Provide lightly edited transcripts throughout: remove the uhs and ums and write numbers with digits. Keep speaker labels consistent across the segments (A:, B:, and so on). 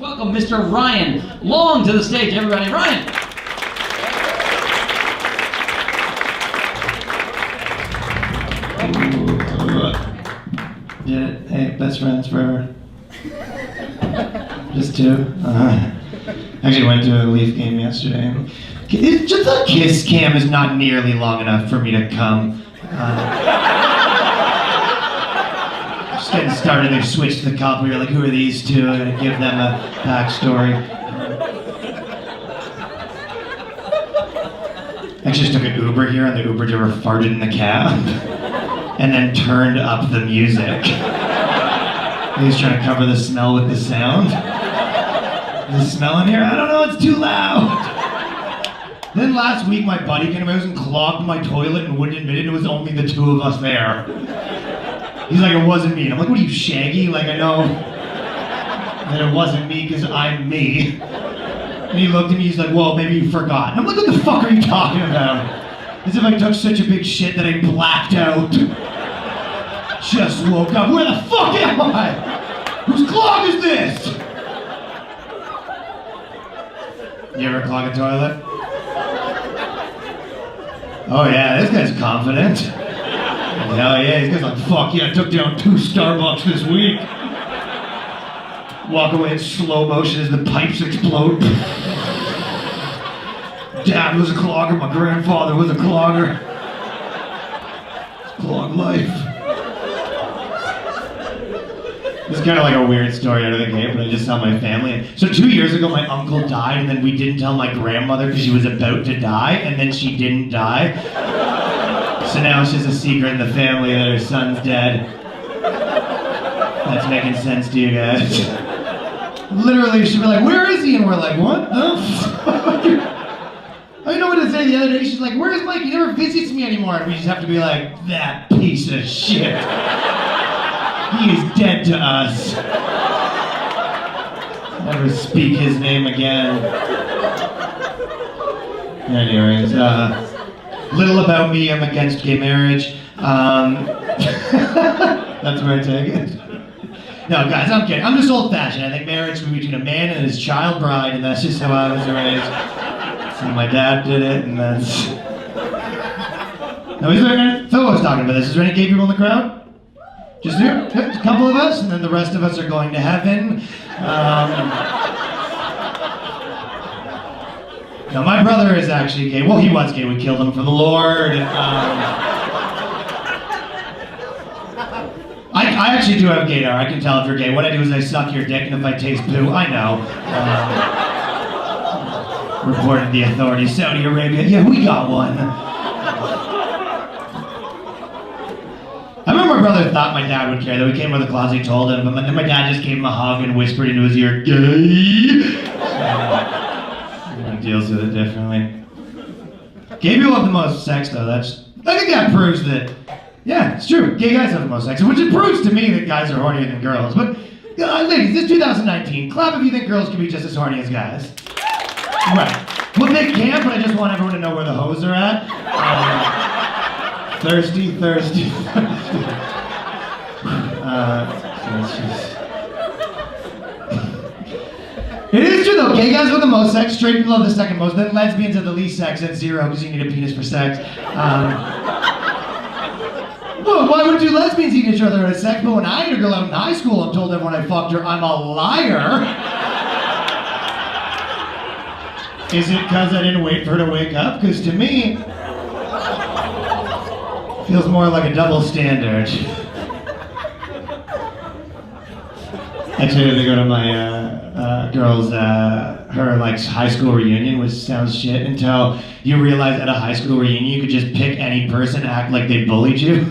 A: welcome Mr. Ryan Long to the stage, everybody. Ryan!
B: Did it. Hey, best friends forever. Just two. Actually went to a Leaf game yesterday. It's just the kiss cam is not nearly long enough for me to come. Just getting started, they switched to the cop. We were like, who are these two? I'm gonna give them a backstory. Actually just took an Uber here, and the Uber driver farted in the cab. And then turned up the music. He was trying to cover the smell with the sound. The smell in here? I don't know, it's too loud. Then last week, my buddy came out and clogged my toilet and wouldn't admit it. It was only the two of us there. He's like, it wasn't me. And I'm like, what are you, Shaggy? Like, I know that it wasn't me because I'm me. And he looked at me, he's like, well, maybe you forgot. And I'm like, what the fuck are you talking about? As if I took such a big shit that I blacked out. Just woke up. Where the fuck am I? Whose clog is this? You ever clog a toilet? Oh yeah, this guy's confident. Hell yeah, this guy's like, fuck yeah, I took down 2 Starbucks this week. Walk away in slow motion as the pipes explode. Dad was a clogger, my grandfather was a clogger. It's clog life. This is kind of like a weird story out of the gate, but I just saw my family. So 2 years ago, my uncle died, and then we didn't tell my grandmother because she was about to die, and then she didn't die. So now it's just a secret in the family that her son's dead. That's making sense to you guys. Literally, she'd be like, where is he? And we're like, what the fuck? I didn't know what to say the other day. She's like, where's Mike? He never visits me anymore. And we just have to be like, that piece of shit. He is dead to us. Never speak his name again. Anyways, little about me, I'm against gay marriage. That's where I take it. No, guys, I'm kidding. I'm just old-fashioned. I think marriage should be between a man and his child bride, and that's just how I was raised. So my dad did it, and that's... Now, is there any... Phil was talking about this. Is there any gay people in the crowd? Just you? A couple of us, and then the rest of us are going to heaven. No, my brother is actually gay. Well, he was gay. We killed him for the Lord. I actually do have gaydar. I can tell if you're gay. What I do is I suck your dick, and if I taste poo, I know. Reported the authorities. Saudi Arabia. Yeah, we got one. I remember my brother thought my dad would care, that we came out of the closet, he told him, but then my dad just gave him a hug and whispered into his ear, gay! He deals with it differently. Gay people have the most sex, though. I think that proves that, yeah, it's true. Gay guys have the most sex, which it proves to me that guys are hornier than girls. But, ladies, this is 2019. Clap if you think girls can be just as horny as guys. Right. Well, they can, but I just want everyone to know where the hoes are at. Thirsty. It is true though, gay guys have the most sex, straight people have the second most, then lesbians have the least sex at 0 because you need a penis for sex. Well, why would two lesbians eat each other at sex? But when I had a girl out in high school and told everyone I fucked her, I'm a liar. Is it because I didn't wait for her to wake up? Because to me, it feels more like a double standard. Actually, I had to go to my girl's, her high school reunion, which sounds shit until you realize at a high school reunion you could just pick any person, act like they bullied you.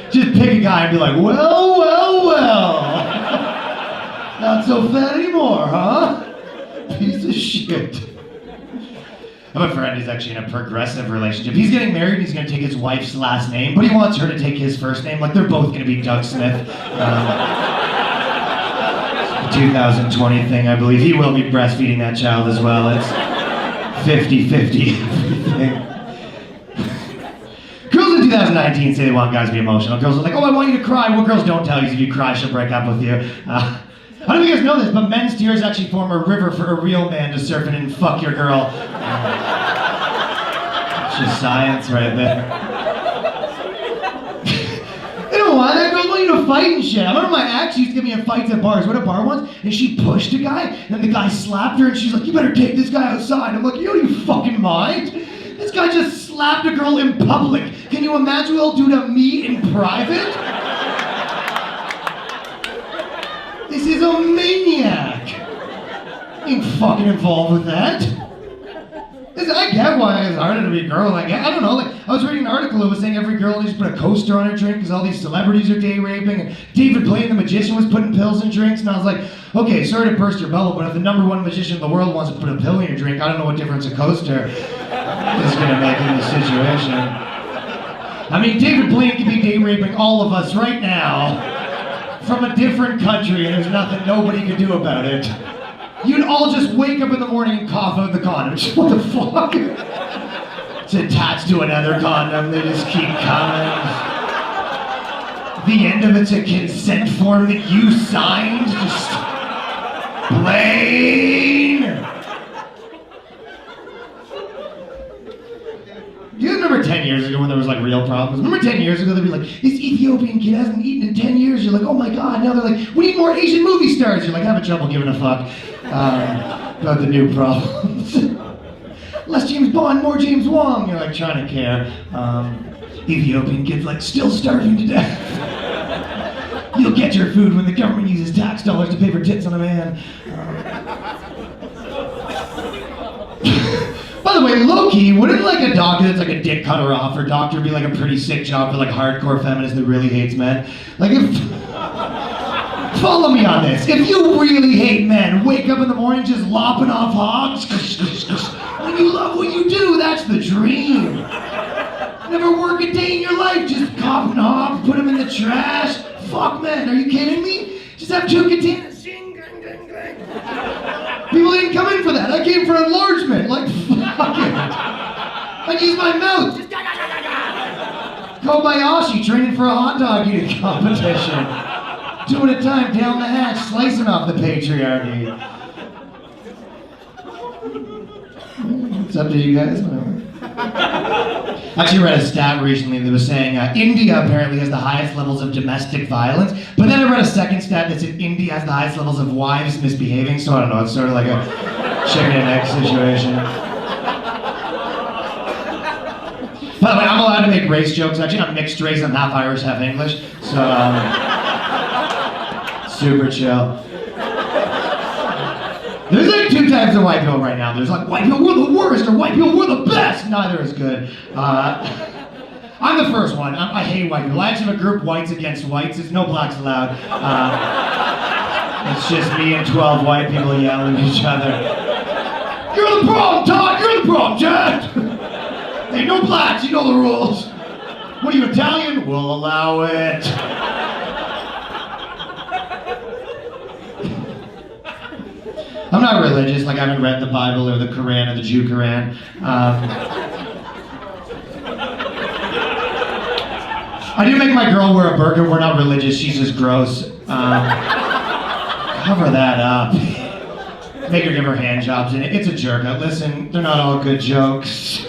B: Just pick a guy and be like, well. Not so fat anymore, huh? Piece of shit. I have a friend who's actually in a progressive relationship. He's getting married and he's going to take his wife's last name, but he wants her to take his first name. Like, they're both going to be Doug Smith. 2020 thing, I believe. He will be breastfeeding that child as well. It's 50-50 everything. Girls in 2019 say they want guys to be emotional. Girls are like, oh, I want you to cry. What girls don't tell you is if you cry, she'll break up with you. I don't know if you guys know this, but men's tears actually form a river for a real man to surf in and fuck your girl. It's just science right there. You know what? That girl want you to fight and shit. I remember my ex used to get me in fights at bars. What a bar once, and she pushed a guy, and the guy slapped her, and she's like, "You better take this guy outside." I'm like, "You fucking mind? This guy just slapped a girl in public. Can you imagine what he'll do to me in private? This is a maniac. Ain't fucking involved with that." Listen, I get why it's harder to be a girl. I don't know. Like, I was reading an article that was saying every girl needs to put a coaster on her drink because all these celebrities are day raping, and David Blaine, the magician, was putting pills in drinks, and I was like, okay, sorry to burst your bubble, but if the #1 magician in the world wants to put a pill in your drink, I don't know what difference a coaster is going to make in this situation. I mean, David Blaine could be day raping all of us right now from a different country, and there's nothing nobody could do about it. You'd all just wake up in the morning and cough out the condom. What the fuck? It's attached to another condom. They just keep coming. The end of it's a consent form that you signed. Just Blaine. You remember 10 years ago when there was like real problems? Remember 10 years ago they'd be like, this Ethiopian kid hasn't eaten in 10 years. You're like, oh my God. Now they're like, we need more Asian movie stars. You're like, having trouble giving a fuck about the new problems. Less James Bond, more James Wong. You're like trying to care. Ethiopian kid's like still starving to death. You'll get your food when the government uses tax dollars to pay for tits on a man. By the way, low-key, wouldn't like a doctor that's like a dick cutter off or doctor be like a pretty sick job for like hardcore feminist that really hates men? Like if... Follow me on this. If you really hate men, wake up in the morning just lopping off hogs. When you love what you do, that's the dream. Never work a day in your life, just copping hogs, put them in the trash. Fuck men, are you kidding me? Just have 2 containers. People didn't come in for that. I came for enlargement. Like, fuck it. I use my mouth. Just Kobayashi training for a hot dog eating competition. 2 at a time, down the hatch, slicing off the patriarchy. It's up to you guys, whatever. I actually read a stat recently that was saying India apparently has the highest levels of domestic violence, but then I read a second stat that said India has the highest levels of wives misbehaving, so I don't know, it's sort of like a chicken and egg situation. By the way, I'm allowed to make race jokes. Actually, I'm mixed race, I'm half Irish, half English, so super chill. There's like 2 types of white people right now. There's like white people, we're the worst, or white people, we're the best. Neither is good. I'm the first one. I hate white people. I actually have a group, whites against whites. There's no blacks allowed. It's just me and 12 white people yelling at each other. You're the problem, Todd. You're the problem, Chad. Hey, no blacks. You know the rules. What are you, Italian? We'll allow it. I'm not religious, like I haven't read the Bible or the Quran or the Jew Quran. I do make my girl wear a burqa. We're not religious, she's just gross. Cover that up. Make her give her hand jobs in it. It's a jerk. Listen, they're not all good jokes.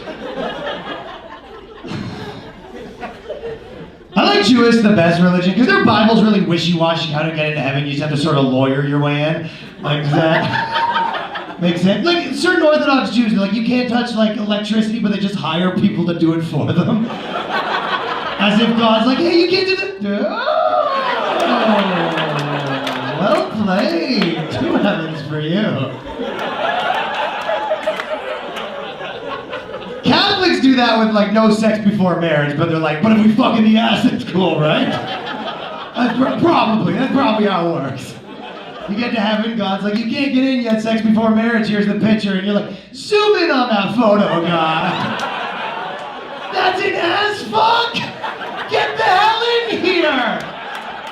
B: I like Jewish the best religion because their Bible's really wishy-washy how to get into heaven. You just have to sort of lawyer your way in. Like, does that make sense? Like, certain Orthodox Jews, they're like, you can't touch, like, electricity, but they just hire people to do it for them. As if God's like, hey, you can't do that. Oh, well played. 2 heavens for you. Catholics do that with like no sex before marriage, but they're like, but if we fuck in the ass, it's cool, right? That's probably how it works. You get to heaven, God's like, you can't get in yet, sex before marriage, here's the picture, and you're like, zoom in on that photo, God. That's an ass fuck? Get the hell in here!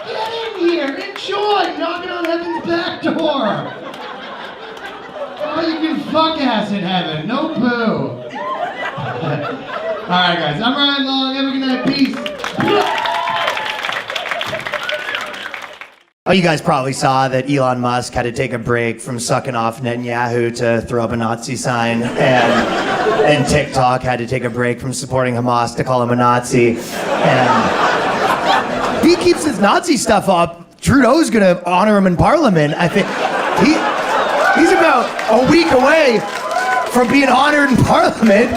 B: Get in here, enjoy, knocking on heaven's back door. Oh, you can fuck ass in heaven, no poo. Alright guys, I'm Ryan Long, have a good night, peace.
C: Oh, you guys probably saw that Elon Musk had to take a break from sucking off Netanyahu to throw up a Nazi sign, and TikTok had to take a break from supporting Hamas to call him a Nazi. And he keeps his Nazi stuff up. Trudeau's gonna honor him in Parliament. I think he's about a week away from being honored in Parliament.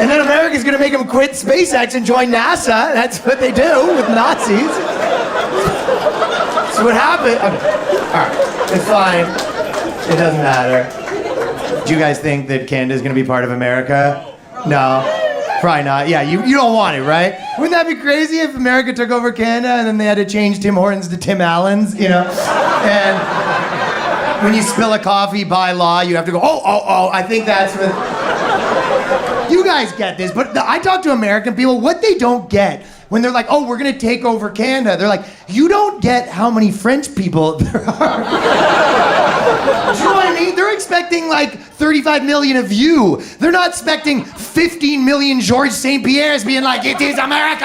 C: And then America's gonna make him quit SpaceX and join NASA. That's what they do with Nazis. So what happened? Okay. All right, it's fine. It doesn't matter. Do you guys think that Canada's gonna be part of America? No, probably not. Yeah, you don't want it, right? Wouldn't that be crazy if America took over Canada and then they had to change Tim Hortons to Tim Allen's, you know? And when you spill a coffee by law, you have to go, oh, I think that's what... You guys get this, but I talk to American people, what they don't get when they're like, oh, we're gonna take over Canada, they're like, you don't get how many French people there are. Do you know what I mean? They're expecting like 35 million of you. They're not expecting 15 million Georges St. Pierre's being like, it is America!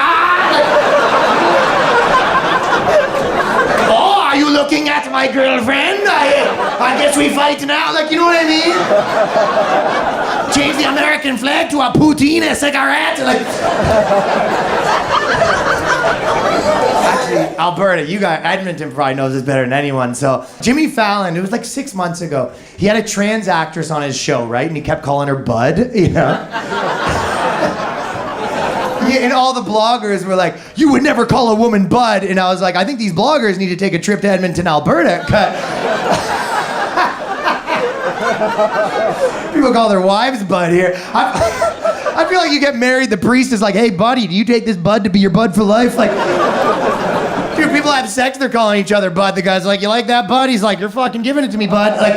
C: Oh, are you looking at my girlfriend? I guess we fight now. Like, you know what I mean? Change the American flag to a poutine and a cigarette. Like, actually, Alberta, you guys, Edmonton probably knows this better than anyone. So, Jimmy Fallon, it was like 6 months ago. He had a trans actress on his show, right? And he kept calling her Bud, you know? Yeah, and all the bloggers were like, you would never call a woman Bud. And I was like, I think these bloggers need to take a trip to Edmonton, Alberta. People call their wives Bud here. I feel like you get married, the priest is like, hey, buddy, do you take this Bud to be your Bud for life? Like, dude, people have sex, they're calling each other Bud. The guy's like, you like that, Bud? He's like, you're fucking giving it to me, Bud. Like,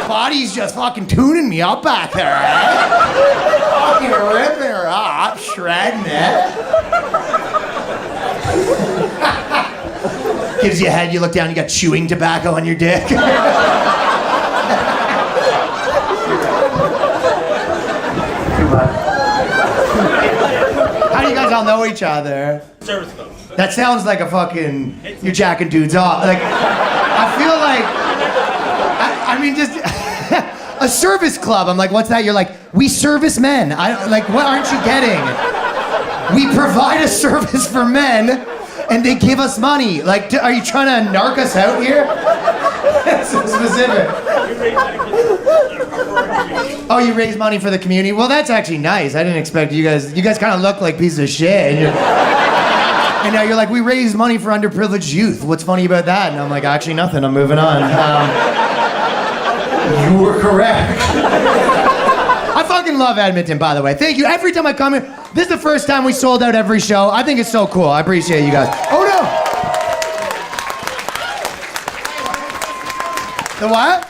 C: body's just fucking tuning me up back there, right? Fucking ripping her up, shredding it. Gives you a head, you look down, you got chewing tobacco on your dick. How do you guys all know each other?
D: Service club.
C: That sounds like a fucking, you're jacking dudes off. Like, I feel like, I mean, just, a service club. I'm like, what's that? You're like, we service men. Like, what aren't you getting? We provide a service for men, and they give us money. Like, are you trying to narc us out here? That's so specific. Oh, you raise money for the community? Well, that's actually nice. I didn't expect you guys kind of look like pieces of shit. And now you're like, we raise money for underprivileged youth. What's funny about that? And I'm like, actually nothing, I'm moving on. You were correct. I fucking love Edmonton, by the way. Thank you. Every time I come here, this is the first time we sold out every show. I think it's so cool. I appreciate you guys. Oh no! The what?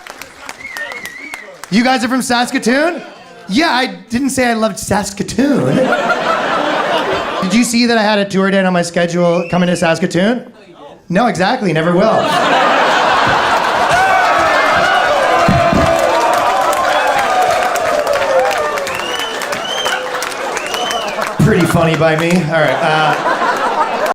C: You guys are from Saskatoon? Yeah, I didn't say I loved Saskatoon. Did you see that I had a tour date on my schedule coming to Saskatoon? No, exactly. Never will. Pretty funny by me. All right.